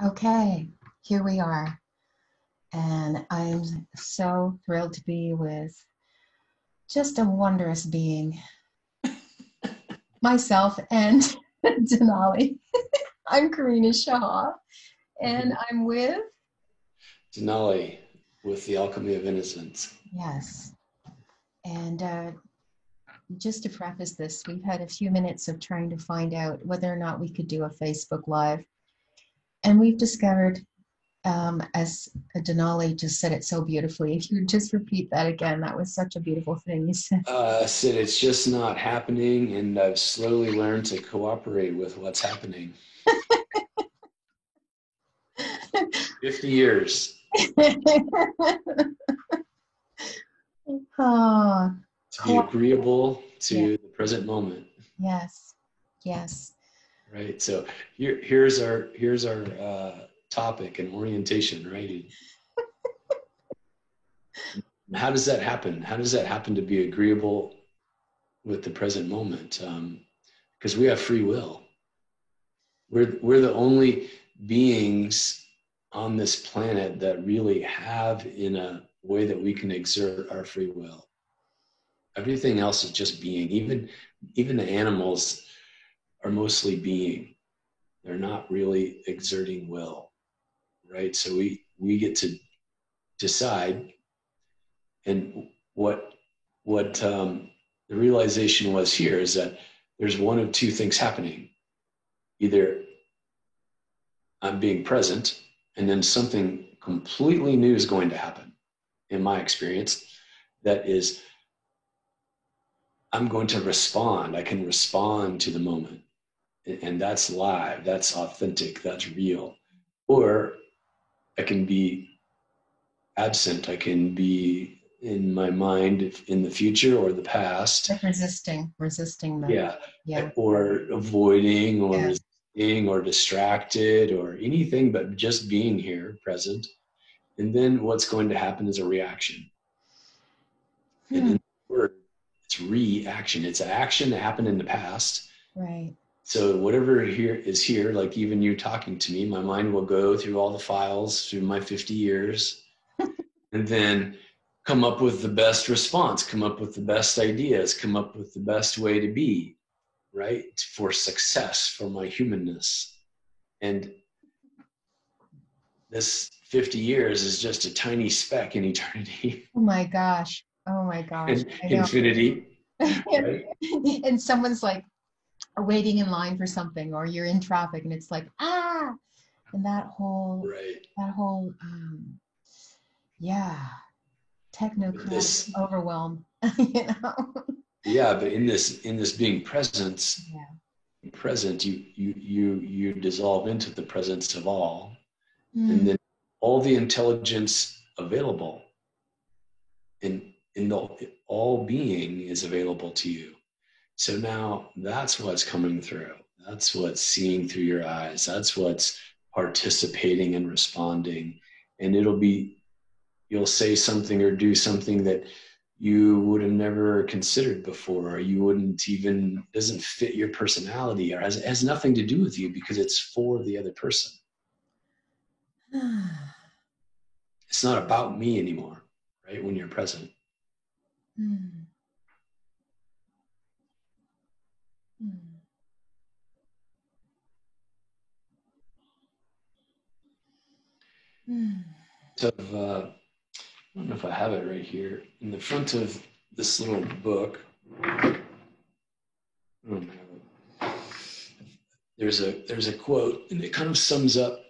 Okay, here we are. And I'm so thrilled to be with just a wondrous being, myself and Denali. I'm Karina Shah, and I'm with, Denali with The Alchemy of Innocence. yes. And just to preface this, we've had a few minutes of trying to find out whether or not we could do a Facebook Live. And we've discovered, as Denali just said it so beautifully, if you would just repeat that again, that was such a beautiful thing you said. Sid, it's just not happening, and I've slowly learned to cooperate with what's happening. 50 years. Oh, To be agreeable to the present moment. Yes, yes. Right. So here's our topic and orientation, right? How does that happen? How does that happen to be agreeable with the present moment? Because we have free will. We're the only beings on this planet that really have, in a way that we can exert our free will. Everything else is just being. Even the animals are mostly being. They're not really exerting will, right? So we get to decide. And what the realization was here is that there's one of two things happening. Either I'm being present, and then something completely new is going to happen, in my experience, that is, I'm going to respond. I can respond to the moment. And that's live, that's authentic, that's real. Or I can be absent. I can be in my mind in the future or the past. Like resisting them. Yeah. Or avoiding or resisting or distracted or anything but just being here, present. And then what's going to happen is a reaction. And in the word, it's reaction. It's an action that happened in the past. Right. So whatever here is here, like even you talking to me, my mind will go through all the files through my 50 years and then come up with the best response, come up with the best ideas, come up with the best way to be, right? For success, for my humanness. And this 50 years is just a tiny speck in eternity. Oh my gosh. And infinity. Right? And someone's like waiting in line for something, or you're in traffic and it's like, and that whole technocratic overwhelm, you know. Yeah, but in this being present, you dissolve into the presence of all, and then all the intelligence available in all being is available to you. So now that's what's coming through. That's what's seeing through your eyes. That's what's participating and responding. And you'll say something or do something that you would have never considered before, or you wouldn't even, doesn't fit your personality, or has nothing to do with you because it's for the other person. It's not about me anymore, right? When you're present. So, I don't know if I have it right here. In the front of this little book, I don't have it. There's a quote, and it kind of sums up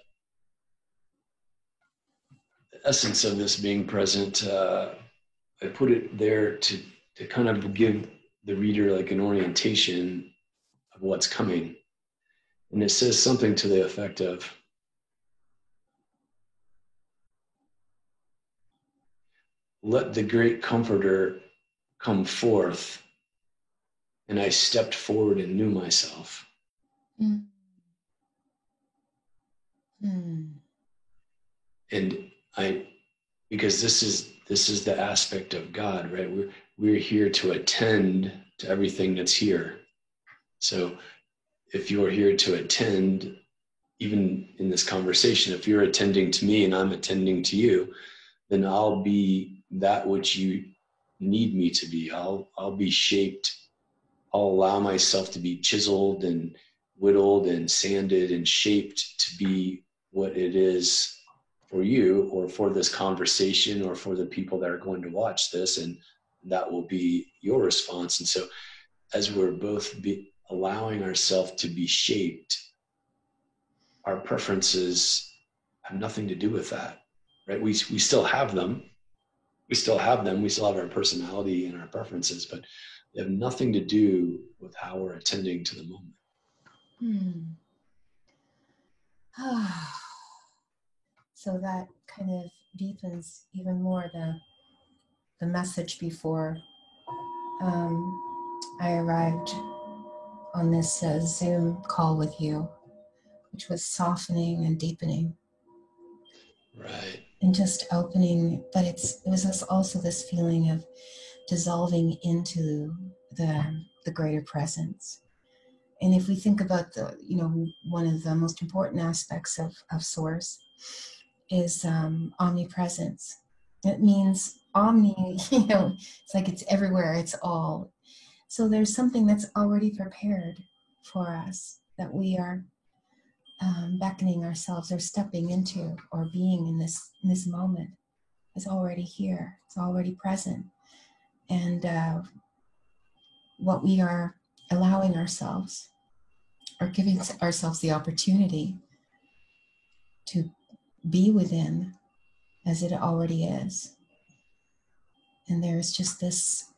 the essence of this being present. I put it there to kind of give the reader like an orientation of what's coming. And it says something to the effect of, let the great comforter come forth, and I stepped forward and knew myself. And because this is the aspect of God, right? We're here to attend to everything that's here. So if you're here to attend even in this conversation, if you're attending to me and I'm attending to you, then I'll be that which you need me to be. I'll be shaped. I'll allow myself to be chiseled and whittled and sanded and shaped to be what it is for you, or for this conversation, or for the people that are going to watch this, and that will be your response. And so as we're both allowing ourselves to be shaped, our preferences have nothing to do with that, right? We still have them. We still have them. We still have our personality and our preferences, but they have nothing to do with how we're attending to the moment. So that kind of deepens even more the message before I arrived on this Zoom call with you, which was softening and deepening. Right. And just opening, but it was also this feeling of dissolving into the greater presence. And if we think about one of the most important aspects of Source is omnipresence. It means omni, it's like it's everywhere, it's all. So there's something that's already prepared for us that we are beckoning ourselves or stepping into, or being in this moment is already here. It's already present. And what we are allowing ourselves, or giving ourselves the opportunity to be within as it already is. And there's just this,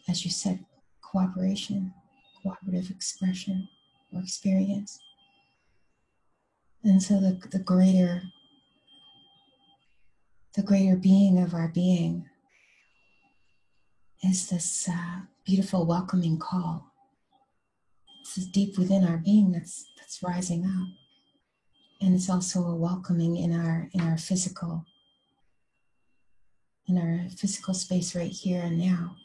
as you said, cooperation, cooperative expression or experience. And so the greater being of our being is this beautiful welcoming call. This is deep within our being that's rising up. And it's also a welcoming in our physical space right here and now.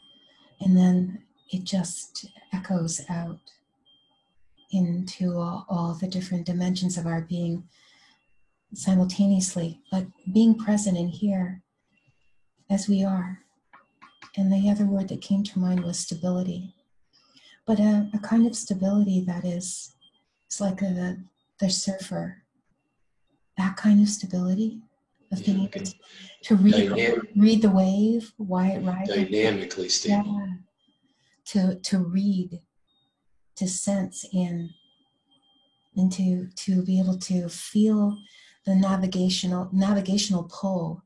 And then it just echoes out into all the different dimensions of our being simultaneously, but being present in here as we are. And the other word that came to mind was stability, but a kind of stability that it's like the surfer, that kind of stability of being able to read the wave, why it rises. Dynamically stable. Yeah. To read, to sense in, and to be able to feel the navigational pull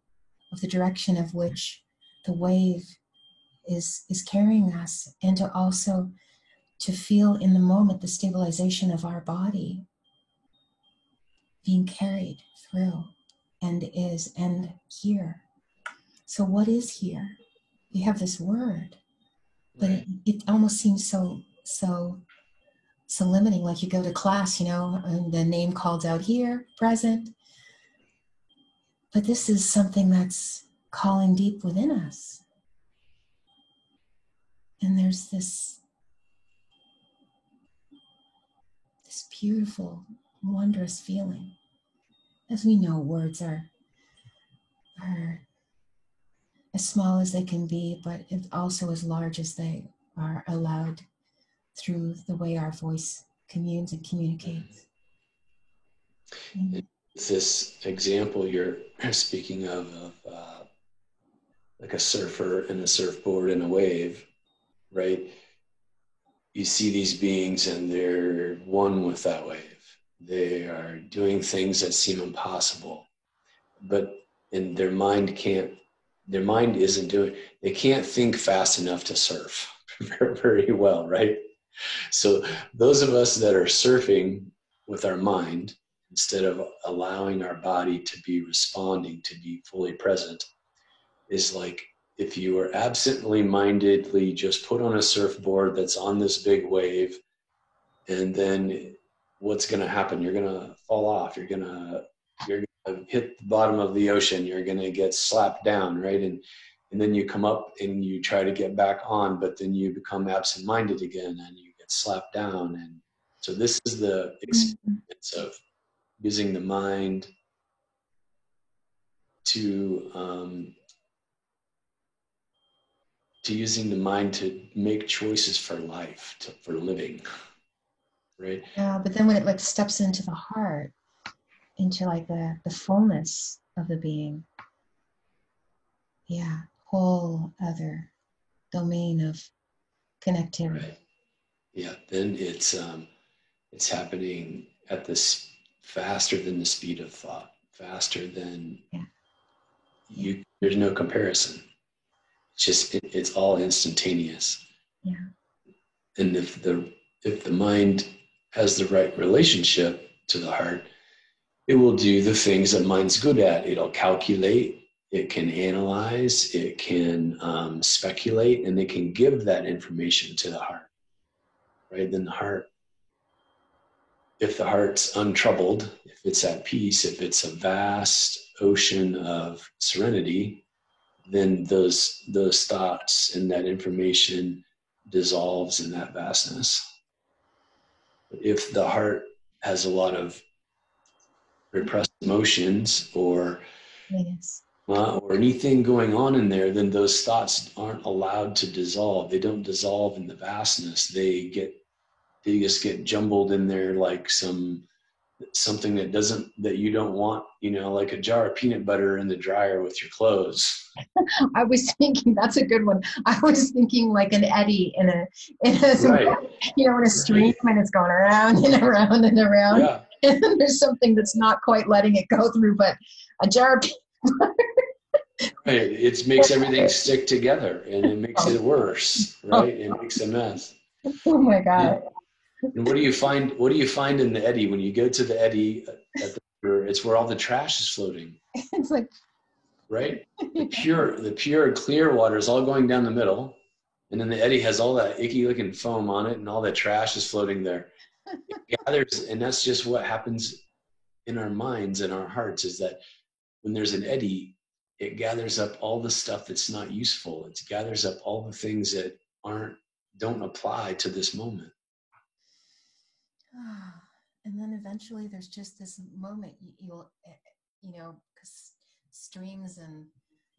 of the direction of which the wave is carrying us, and to also to feel in the moment the stabilization of our body being carried through and here. So what is here? We have this word, but right. it almost seems so limiting, like you go to class, and the name called out here, present. But this is something that's calling deep within us. And there's this beautiful, wondrous feeling. As we know, words are as small as they can be, but also as large as they are allowed through the way our voice communes and communicates. This example you're speaking of like a surfer and a surfboard and a wave, right? You see these beings and they're one with that wave. They are doing things that seem impossible, but in their mind isn't doing, they can't think fast enough to surf very, very well, right? So those of us that are surfing with our mind, instead of allowing our body to be responding, to be fully present, is like if you were absently mindedly just put on a surfboard that's on this big wave, and then what's going to happen? You're going to fall off. You're going to hit the bottom of the ocean. You're going to get slapped down, right? And then you come up and you try to get back on, but then you become absent-minded again and you get slapped down. And So this is the experience of using the mind to using the mind to make choices for life, for living, right? Yeah, but then when it like steps into the heart, into like the fullness of the being, yeah, whole other domain of connectivity. Right. Yeah, then it's happening at this faster than the speed of thought, faster than you. There's no comparison. It's just it's all instantaneous. Yeah. And if the mind has the right relationship to the heart, it will do the things that mind's good at. It'll calculate, it can analyze, it can speculate, and it can give that information to the heart. Right? Then the heart, if the heart's untroubled, if it's at peace, if it's a vast ocean of serenity, then those thoughts and that information dissolves in that vastness. But if the heart has a lot of repressed emotions or anything going on in there, then those thoughts aren't allowed to dissolve. They don't dissolve in the vastness. They just get jumbled in there like something that you don't want, like a jar of peanut butter in the dryer with your clothes. I was thinking that's a good one. I was thinking like an eddy in a right. In a stream, right. And it's going around and around and around. Yeah. And there's something that's not quite letting it go through, but a jar of peanut butter. Right. It makes everything stick together and it makes it worse, right? It makes a mess. Oh my God. And what do you find in the eddy when you go to the eddy at the river? It's where all the trash is floating. It's like, right? The pure clear water is all going down the middle, and then the eddy has all that icky looking foam on it, and all that trash is floating there. It gathers, and that's just what happens in our minds and our hearts, is that when there's an eddy, it gathers up all the stuff that's not useful. It gathers up all the things that don't apply to this moment. And then eventually there's just this moment you'll, because streams and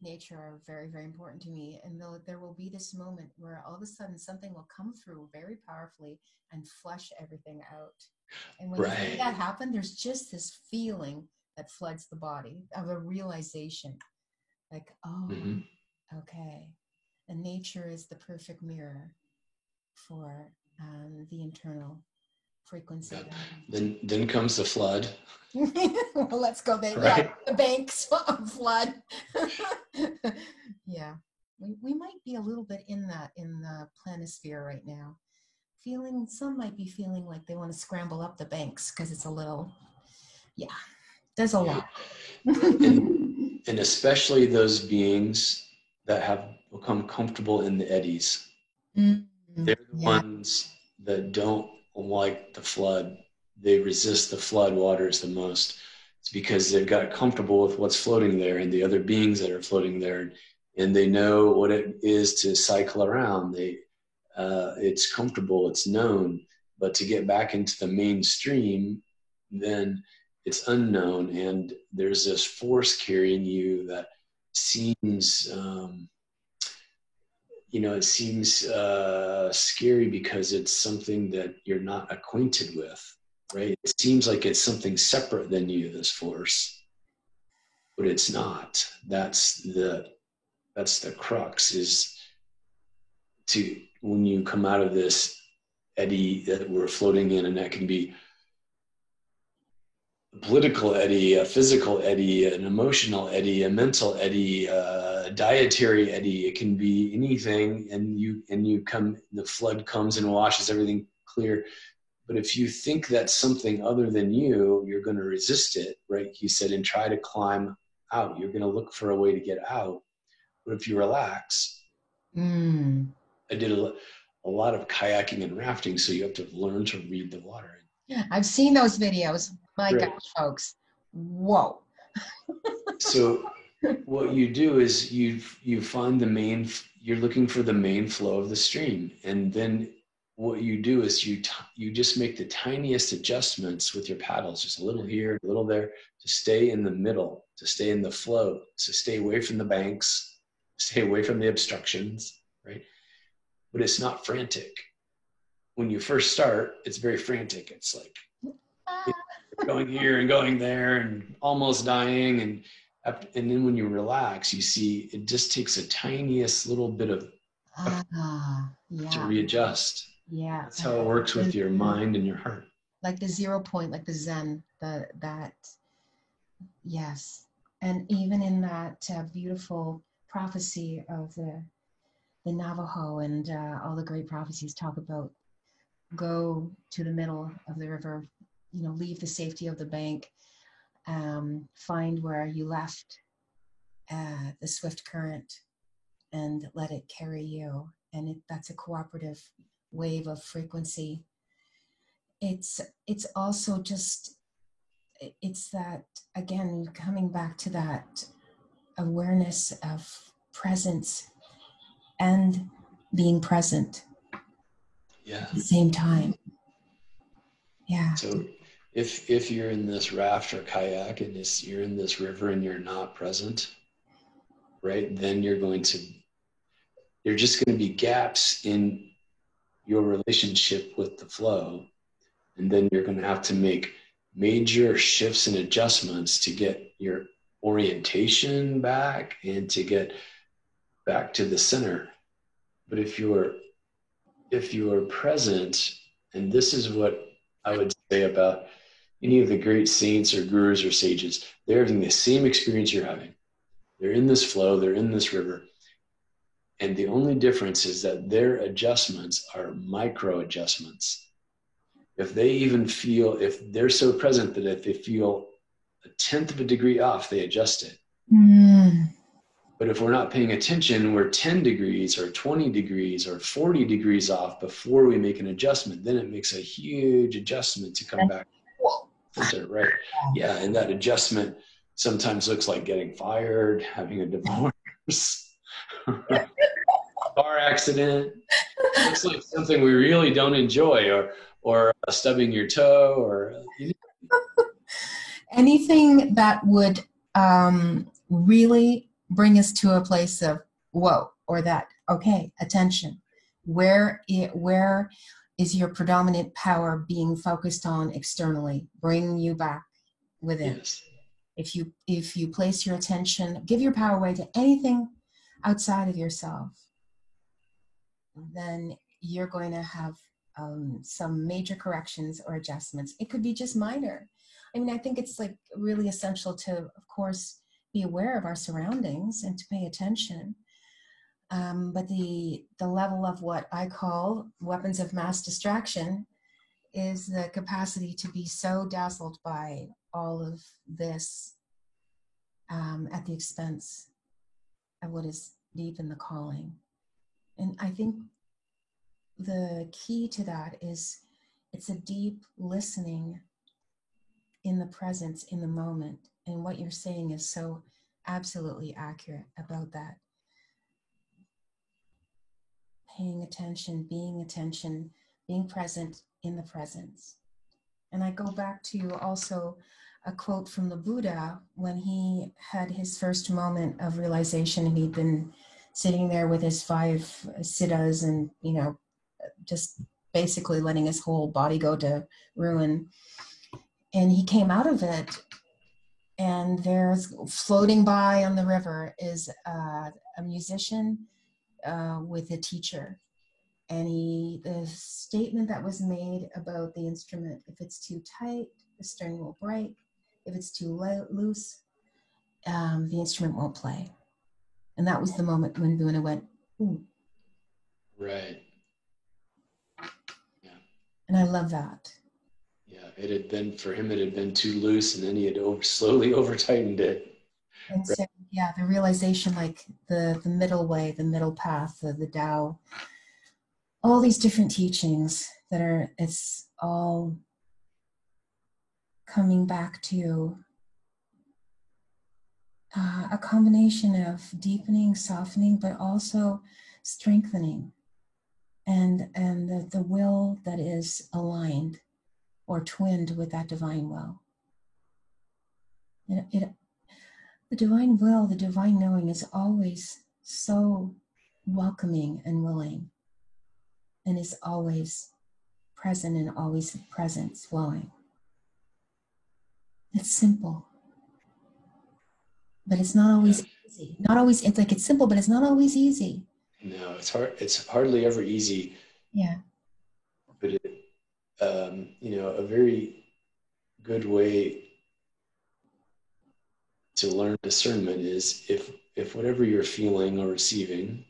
nature are very, very important to me. And there will be this moment where all of a sudden something will come through very powerfully and flush everything out. And when you see that happen, there's just this feeling that floods the body of a realization like, okay. And nature is the perfect mirror for the internal frequency. Yeah. Then comes the flood. Well, let's go there. Right. Yeah, the banks of flood. Yeah, we might be a little bit in the planisphere right now. Some might be feeling like they want to scramble up the banks because it's a little, there's a lot. And especially those beings that have become comfortable in the eddies. Mm-hmm. They're the ones that don't like the flood. They resist the flood waters the most. It's because they've got comfortable with what's floating there and the other beings that are floating there, and they know what it is to cycle around. It's comfortable, it's known, but to get back into the mainstream, then it's unknown, and there's this force carrying you that seems it seems scary because it's something that you're not acquainted with, right? It seems like it's something separate than you, this force, but it's not. That's the crux, is when you come out of this eddy that we're floating in, and that can be a political eddy, a physical eddy, an emotional eddy, a mental eddy, a dietary eddy. It can be anything, and the flood comes and washes everything clear. But if you think that's something other than you, you're going to resist it, right? He said, and try to climb out. You're going to look for a way to get out. But if you relax, I did a lot of kayaking and rafting, so you have to learn to read the water. Yeah, I've seen those videos. My gosh, folks. Whoa. So what you do is you find you're looking for the main flow of the stream. And then what you do is you just make the tiniest adjustments with your paddles, just a little here, a little there, to stay in the middle, to stay in the flow, to stay away from the banks, stay away from the obstructions, right? But it's not frantic. When you first start, it's very frantic. It's like going here and going there and almost dying. And then when you relax, you see it just takes a tiniest little bit of to readjust. Yeah. That's how it works with your mind and your heart. Like the 0 point, like the Zen, yes. And even in that beautiful prophecy of the Navajo and all the great prophecies talk about go to the middle of the river, leave the safety of the bank, find where you left the swift current and let it carry you. And that's a cooperative wave of frequency. It's also just, it's that, again, coming back to that awareness of presence and being present at the same time. Yeah. So if you're in this raft or kayak and you're in this river and you're not present, right, then you're just going to be gaps in your relationship with the flow. And then you're going to have to make major shifts and adjustments to get your orientation back and to get back to the center. But if you are present, and this is what I would say about any of the great saints or gurus or sages, they're having the same experience you're having. They're in this flow, they're in this river. And the only difference is that their adjustments are micro adjustments. If they're so present that if they feel a 1/10 of a degree off, they adjust it. But if we're not paying attention, we're 10 degrees or 20 degrees or 40 degrees off before we make an adjustment. Then it makes a huge adjustment to come back. Right? Yeah, and that adjustment sometimes looks like getting fired, having a divorce, car accident. It looks like something we really don't enjoy, or stubbing your toe, or anything that would really bring us to a place of whoa, or that, okay, attention. Where is your predominant power being focused on externally? Bring you back within. Yes. If you place your attention, give your power away to anything outside of yourself, then you're going to have some major corrections or adjustments. It could be just minor. I mean, I think it's like really essential to, of course, be aware of our surroundings and to pay attention. But the level of what I call weapons of mass distraction is the capacity to be so dazzled by all of this at the expense of what is deep in the calling. And I think the key to that is it's a deep listening in the presence, in the moment. And what you're saying is so absolutely accurate about that. Paying attention, being present in the presence. And I go back to also a quote from the Buddha when he had his first moment of realization, and he'd been sitting there with his 5 siddhas and, just basically letting his whole body go to ruin. And he came out of it, and there's floating by on the river is a musician with a teacher. And the statement that was made about the instrument, if it's too tight, the string will break. If it's too loose, the instrument won't play. And that was the moment when Buna went, ooh. Right. Yeah. And I love that. Yeah, it had been too loose, and then he had slowly over-tightened it. And right. So, yeah, the realization, like the middle way, the middle path, the Tao, all these different teachings it's all coming back to a combination of deepening, softening, but also strengthening. and the will that is aligned or twinned with that divine will. The divine will, the divine knowing is always so welcoming and willing, and is always present and always presence flowing. It's simple, but it's not always easy. Not always, it's like it's simple, but it's not always easy. No, it's hard. It's hardly ever easy. Yeah. But it, a very good way to learn discernment is if whatever you're feeling or receiving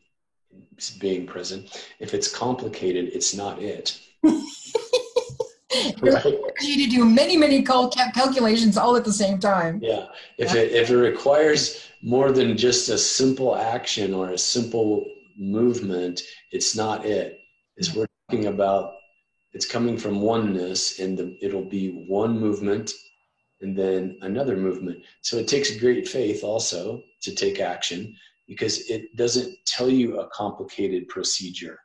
is being present, if it's complicated, it's not it. It requires you to do many calculations all at the same time. Yeah. If it requires more than just a simple action or a simple movement, it's not it. It's we're talking about, it's coming from oneness, and it'll be one movement and then another movement. So it takes great faith also to take action, because it doesn't tell you a complicated procedure.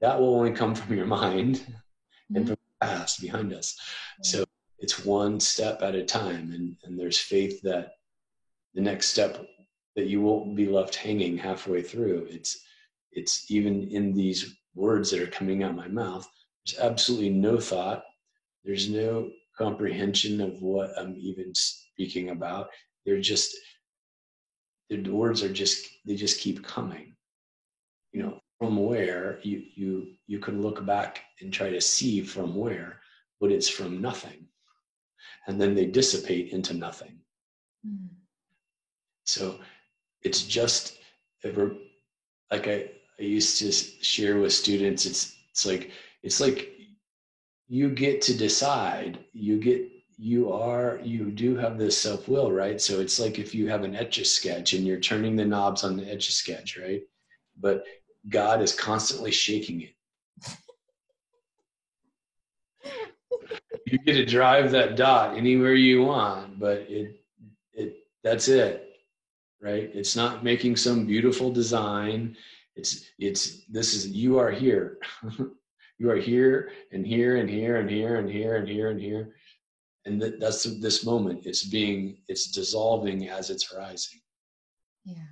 That will only come from your mind and from the past behind us. So it's one step at a time, and there's faith that the next step, that you won't be left hanging halfway through. It's even in these words that are coming out my mouth, there's absolutely no thought. There's no comprehension of what I'm even speaking about. The words are they just keep coming. From where you can look back and try to see from where, but it's from nothing. And then they dissipate into nothing. So it's just, like I used to share with students, it's like you get to decide. You do have this self-will, right? So it's like if you have an Etch-a-Sketch and you're turning the knobs on the Etch-a-Sketch, right? But God is constantly shaking it. You get to drive that dot anywhere you want, but that's it, right? It's not making some beautiful design. You are here. You are here and here and here and here and here and here and here. And that's this moment. It's dissolving as it's rising. Yeah.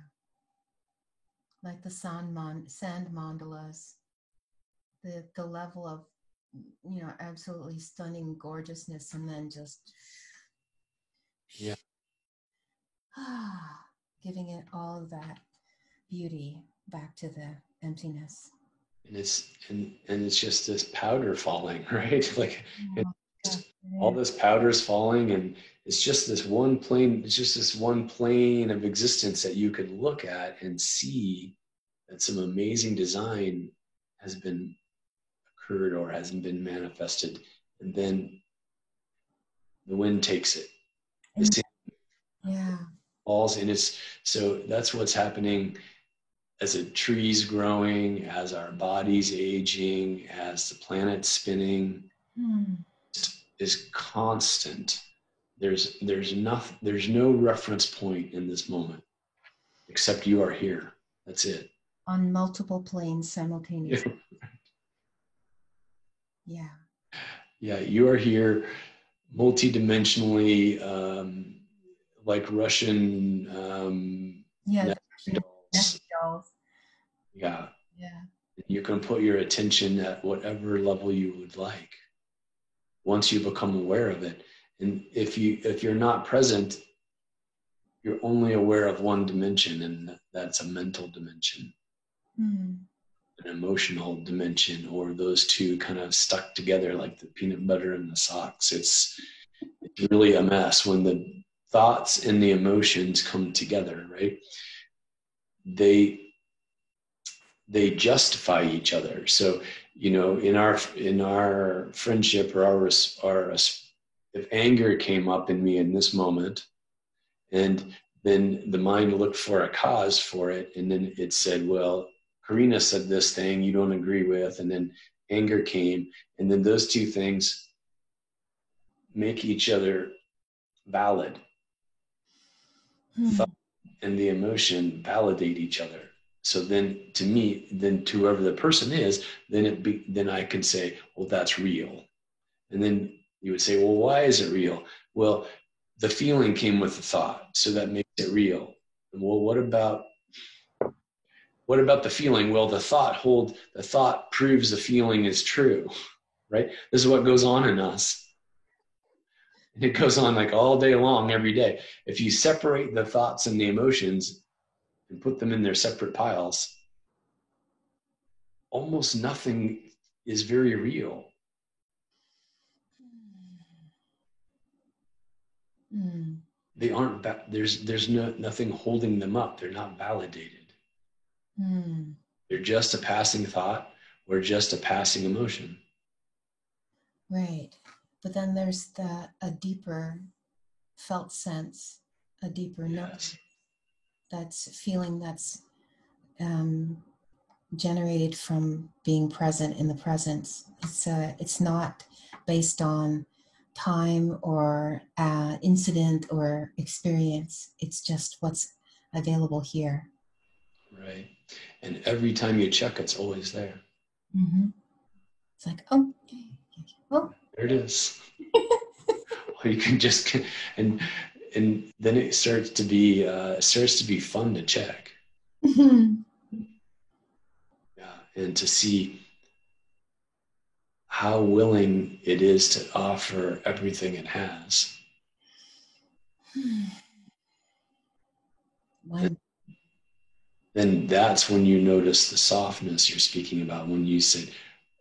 Like the sand mandalas, the level of, absolutely stunning gorgeousness, and then just giving it all of that beauty back to the emptiness. And it's just this powder falling, right? Like all this powder is falling, and it's just this one plane. It's just this one plane of existence that you could look at and see that some amazing design has been occurred or hasn't been manifested, and then the wind takes it. Falls, and so that's what's happening as the trees growing, as our bodies aging, as the planet's spinning. Is constant. There's no reference point in this moment except you are here. That's it. On multiple planes simultaneously. Yeah, you are here multidimensionally, like Russian dolls. Yeah. You can put your attention at whatever level you would like once you become aware of it. And if you're not present, you're only aware of one dimension, and that's a mental dimension. An emotional dimension, or those two kind of stuck together like the peanut butter and the socks. It's really a mess when the thoughts and the emotions come together, right? They justify each other. So, in our friendship, or if anger came up in me in this moment, and then the mind looked for a cause for it, and then it said, well, Karina said this thing you don't agree with, and then anger came, and then those two things make each other valid. Thought and the emotion validate each other. So then to me, then to whoever the person is, then I can say, well, that's real. And then you would say, well, why is it real? Well, the feeling came with the thought, so that makes it real. Well, what about the feeling? Well, the thought proves the feeling is true, right? This is what goes on in us. And it goes on like all day long, every day. If you separate the thoughts and the emotions and put them in their separate piles, almost nothing is very real. Mm. They aren't, there's nothing holding them up. They're not validated. Mm. They're just a passing thought or just a passing emotion. Right. But then there's a deeper felt sense, a deeper knowing, that's feeling that's generated from being present in the presence. It's not based on time or incident or experience. It's just what's available here. Right. And every time you check, it's always there. Mm-hmm. It's like, oh, there it is. Or you can just, and then it starts to be fun to check. Mm-hmm. Yeah, and to see how willing it is to offer everything it has. Then that's when you notice the softness you're speaking about, when you said,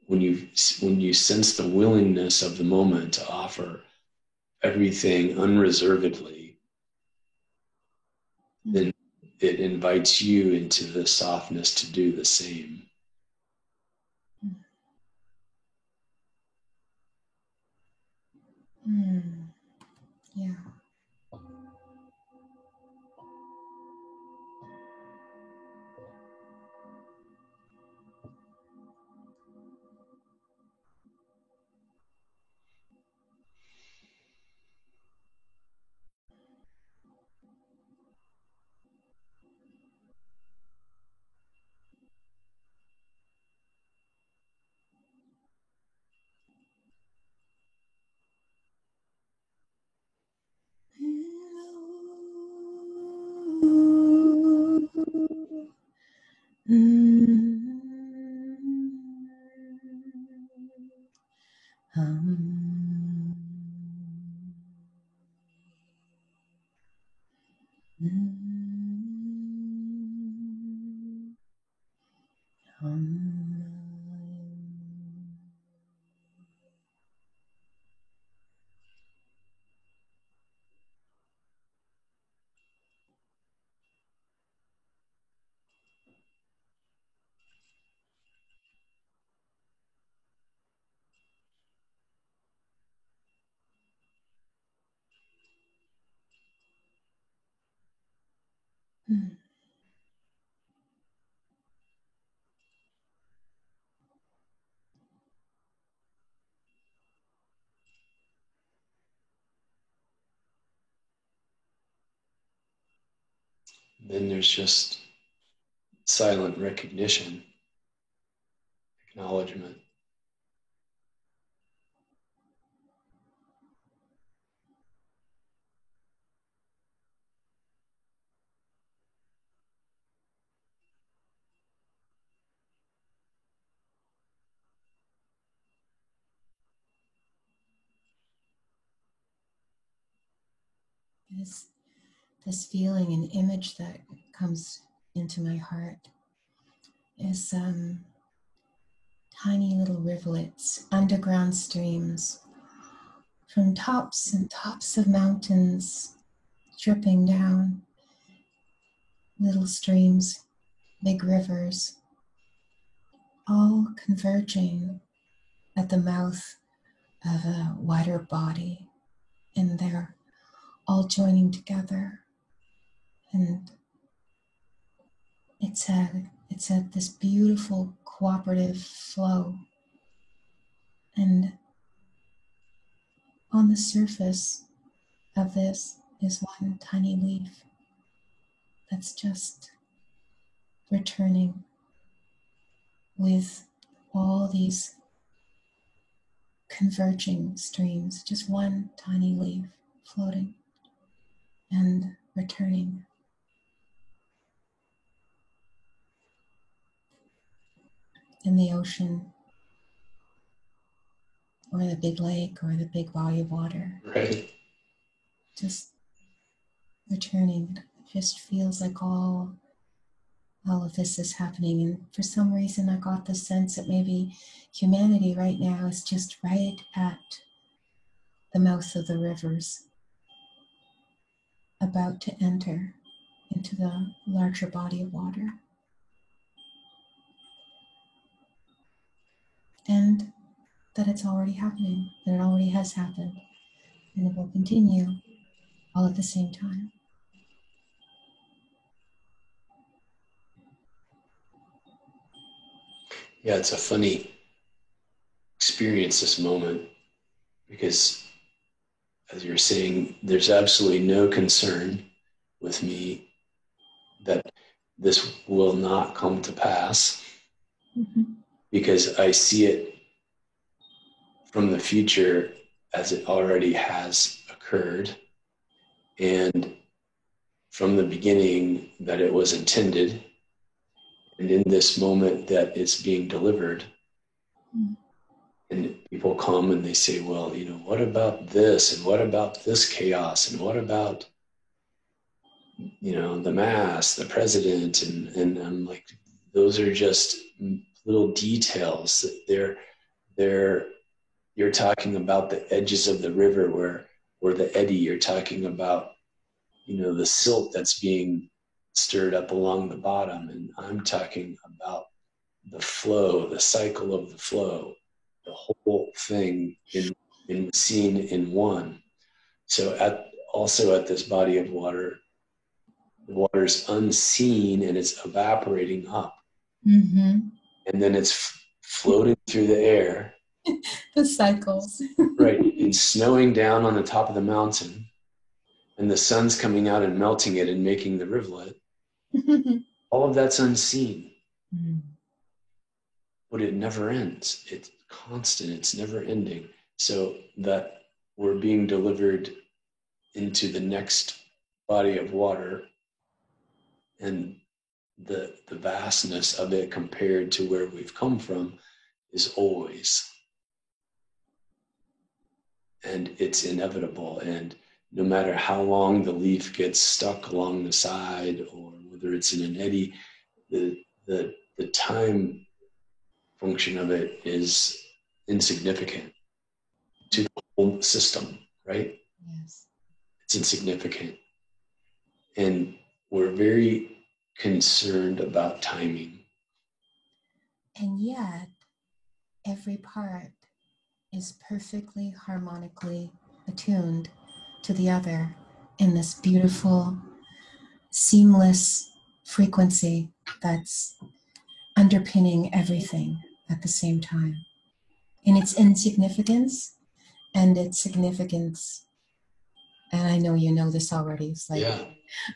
when you sense the willingness of the moment to offer everything unreservedly, then it invites you into the softness to do the same. Yeah. Then there's just silent recognition, acknowledgement. This feeling and image that comes into my heart is tiny little rivulets, underground streams from tops and tops of mountains dripping down, little streams, big rivers, all converging at the mouth of a wider body, and they're all joining together. And it's at this beautiful cooperative flow. And on the surface of this is one tiny leaf that's just returning with all these converging streams, just one tiny leaf floating and returning. In the ocean, or the big lake, or the big body of water. Right. Just returning. It just feels like all of this is happening. And for some reason, I got the sense that maybe humanity right now is just right at the mouth of the rivers, about to enter into the larger body of water. And that it's already happening, that it already has happened, and it will continue all at the same time. Yeah, it's a funny experience, this moment, because as you're saying, there's absolutely no concern with me that this will not come to pass, because I see it from the future as it already has occurred, and from the beginning that it was intended, and in this moment that it's being delivered. And people come and they say, well, what about this? And what about this chaos? And what about, the mass, the president? And I'm like, those are just little details. You're talking about the edges of the river where the eddy, you're talking about, the silt that's being stirred up along the bottom. And I'm talking about the flow, the cycle of the flow, the whole thing in seen in one. So also at this body of water, the water's unseen and it's evaporating up. Mm-hmm. And then it's floating through the air. The cycles. Right. And snowing down on the top of the mountain. And the sun's coming out and melting it and making the rivulet. All of that's unseen. Mm. But it never ends. It's constant. It's never ending. So that we're being delivered into the next body of water, and the vastness of it compared to where we've come from is always, and it's inevitable. And no matter how long the leaf gets stuck along the side or whether it's in an eddy, the time function of it is insignificant to the whole system, right? Yes. It's insignificant. And we're very concerned about timing. And yet, every part is perfectly harmonically attuned to the other in this beautiful, seamless frequency that's underpinning everything at the same time. In its insignificance and its significance. And I know you know this already. It's like, Yeah.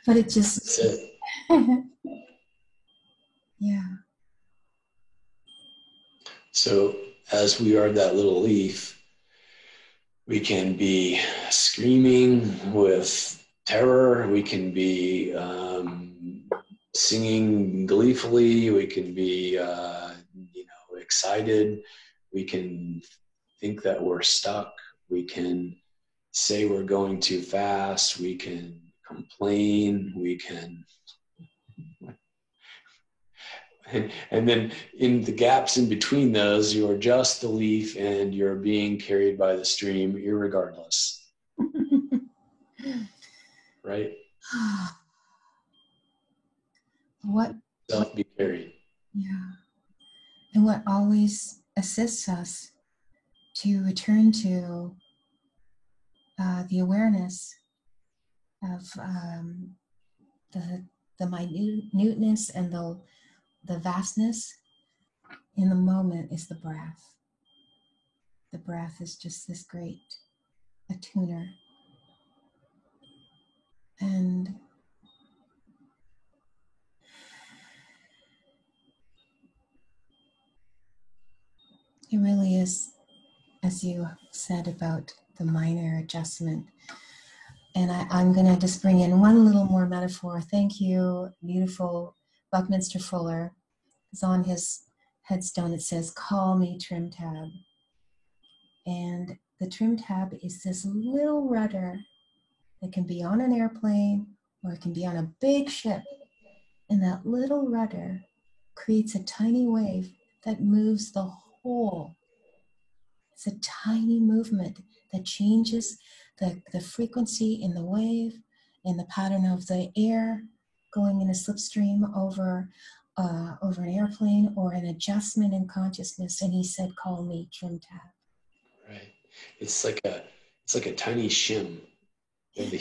But it just. That's it. Yeah. So as we are that little leaf, we can be screaming with terror. We can be singing gleefully. We can be, excited. We can think that we're stuck. We can say we're going too fast. We can complain. We can. And then in the gaps in between those, you're just the leaf and you're being carried by the stream irregardless. Right? What? Self be carried. Yeah. And what always assists us to return to the awareness of the minuteness and the vastness in the moment is the breath. The breath is just this great attuner. And It really is, as you said about the minor adjustment. And I'm going to just bring in one little more metaphor. Thank you, beautiful Buckminster Fuller. It's on his headstone. It says, "Call me trim tab." And the trim tab is this little rudder that can be on an airplane or it can be on a big ship. And that little rudder creates a tiny wave that moves the whole. It's a tiny movement that changes the frequency in the wave and the pattern of the air going in a slipstream over an airplane, or an adjustment in consciousness. And he said, "Call me trim tab." Right. It's like a tiny shim. You have the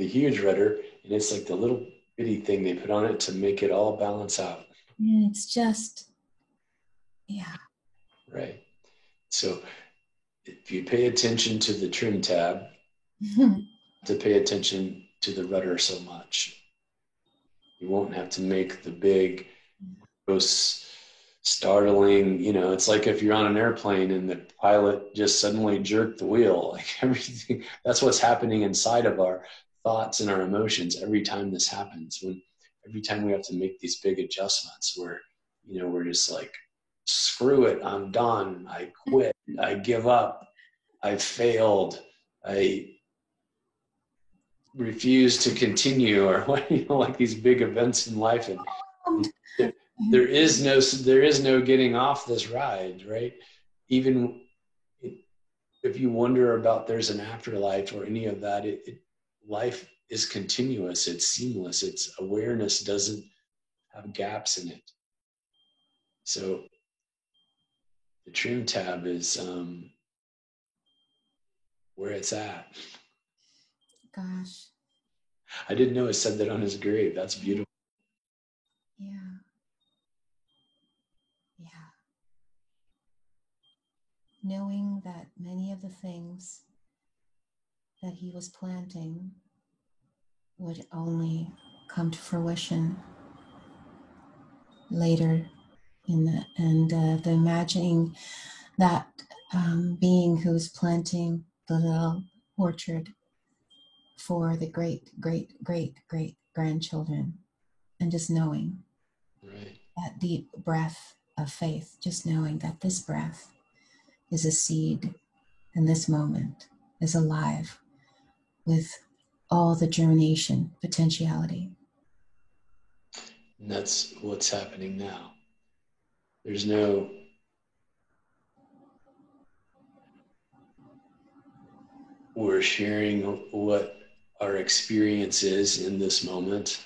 huge rudder, and it's like the little bitty thing they put on it to make it all balance out. And it's just, yeah. Right. So if you pay attention to the trim tab, to pay attention to the rudder so much, you won't have to make the big, gross, startling, it's like if you're on an airplane and the pilot just suddenly jerked the wheel, like everything, that's what's happening inside of our thoughts and our emotions every time this happens. Every time we have to make these big adjustments where, we're just like, screw it, I'm done, I quit, I give up, I failed, I refuse to continue, or like these big events in life. And there is no getting off this ride, right? Even if you wonder about there's an afterlife or any of that, life is continuous, it's seamless, its awareness doesn't have gaps in it. So the trim tab is where it's at. Gosh. I didn't know it said that on his grave. That's beautiful. Yeah. Yeah. Knowing that many of the things that he was planting would only come to fruition later the imagining that being who's planting the little orchard for the great grandchildren, and just knowing Right. that deep breath of faith, just knowing that this breath is a seed and this moment is alive with all the germination potentiality. And that's what's happening now. We're sharing what our experience is in this moment,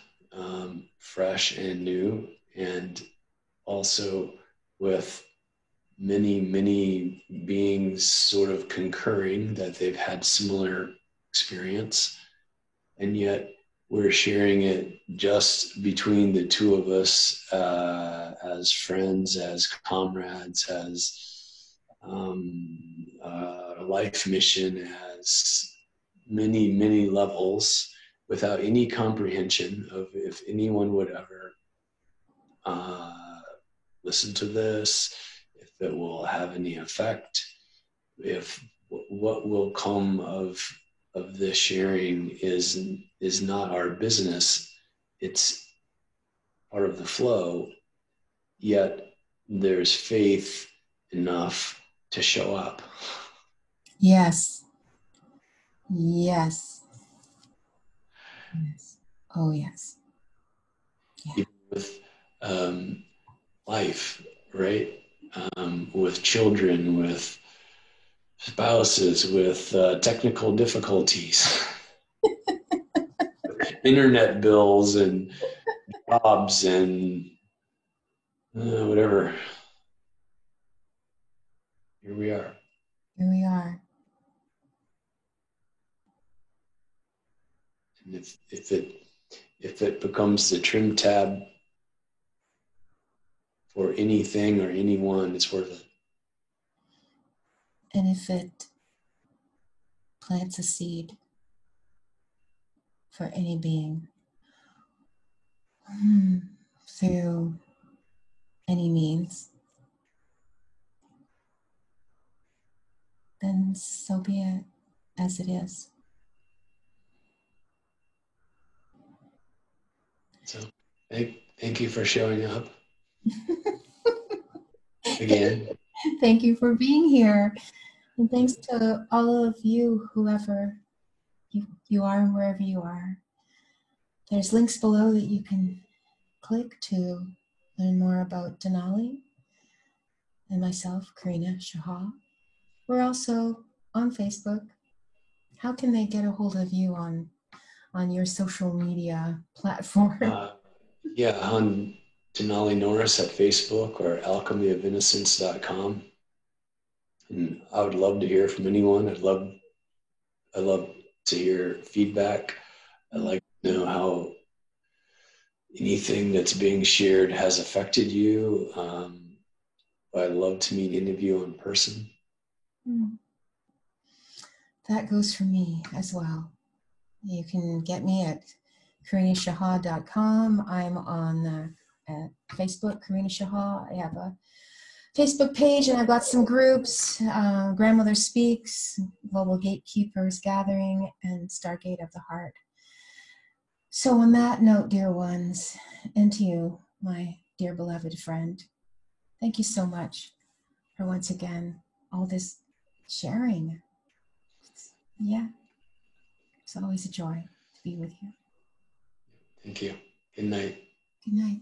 fresh and new, and also with many beings sort of concurring that they've had similar experience, and yet we're sharing it just between the two of us, as friends, as comrades, as life mission, as many levels, without any comprehension of if anyone would ever listen to this, if it will have any effect, if what will come of this sharing is not our business. It's part of the flow, yet there's faith enough to show up. Yes. Yes. Yes. Oh, yes. Yeah. Even with life, right? With children, with spouses, with technical difficulties, internet bills and jobs and whatever. Here we are. Here we are. And if it becomes the trim tab for anything or anyone, it's worth it. And if it plants a seed for any being through any means, then so be it, as it is. So thank you for showing up again. Thank you for being here. And thanks to all of you, whoever you are and wherever you are. There's links below that you can click to learn more about Denali and myself, Karina Shah. We're also on Facebook. How can they get a hold of you on your social media platform? Yeah, on Denali Norris at Facebook or alchemyofinnocence.com. And I would love to hear from anyone. I love to hear feedback. I like to know how anything that's being shared has affected you. I'd love to meet any of you in person. That goes for me as well. You can get me at karinashah.com. I'm on Facebook, Karina Shah. I have a Facebook page and I've got some groups, Grandmother Speaks, Global Gatekeepers Gathering, and Stargate of the Heart. So on that note, dear ones, and to you, my dear beloved friend, thank you so much for once again all this sharing. Yeah, it's always a joy to be with you. Thank you. Good night. Good night.